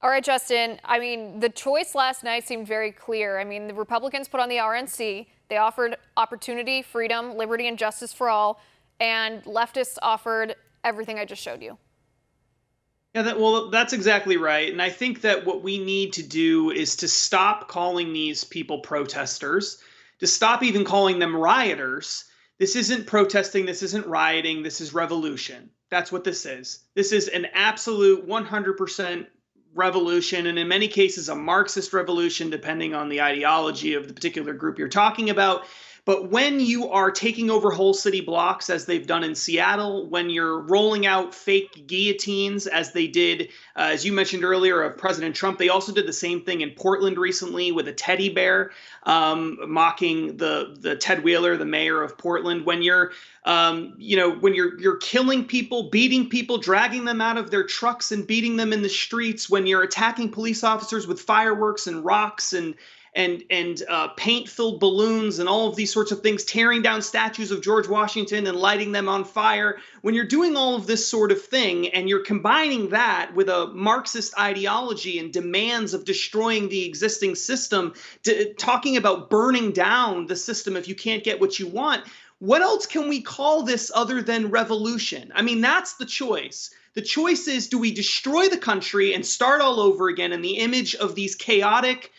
All right, Justin. I mean, the choice last night seemed very clear. I mean, the Republicans put on the RNC. They offered opportunity, freedom, liberty, and justice for all. And leftists offered everything I just showed you. Yeah, well, that's exactly right. And I think that what we need to do is to stop calling these people protesters, to stop even calling them rioters. This isn't protesting, this isn't rioting, this is revolution. That's what this is. This is an absolute 100% revolution, and in many cases, a Marxist revolution, depending on the ideology of the particular group you're talking about. But when you are taking over whole city blocks, as they've done in Seattle, when you're rolling out fake guillotines, as they did, as you mentioned earlier, of President Trump, they also did the same thing in Portland recently with a teddy bear, mocking the Ted Wheeler, the mayor of Portland. When you're when you're killing people, beating people, dragging them out of their trucks and beating them in the streets, when you're attacking police officers with fireworks and rocks and paint-filled balloons and all of these sorts of things, tearing down statues of George Washington and lighting them on fire. When you're doing all of this sort of thing and you're combining that with a Marxist ideology and demands of destroying the existing system, talking about burning down the system if you can't get what you want, what else can we call this other than revolution? I mean, that's the choice. The choice is, do we destroy the country and start all over again in the image of these chaotic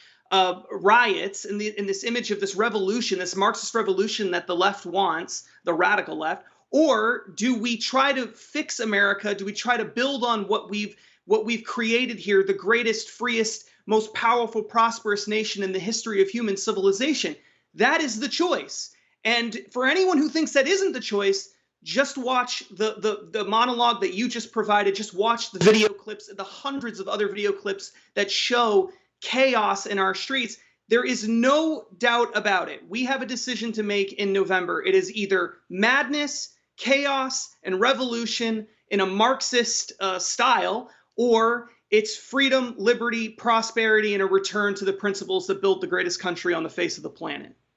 riots, in this image of this revolution, this Marxist revolution that the left wants, the radical left? Or do we try to fix America? Do we try to build on what we've created here, the greatest, freest, most powerful, prosperous nation in the history of human civilization? That is the choice. And for anyone who thinks that isn't the choice, just watch the monologue that you just provided. Just watch the video clips, the hundreds of other video clips that show chaos in our streets. There is no doubt about it. We have a decision to make in November. It is either madness, chaos, and revolution in a Marxist style, or it's freedom, liberty, prosperity, and a return to the principles that built the greatest country on the face of the planet.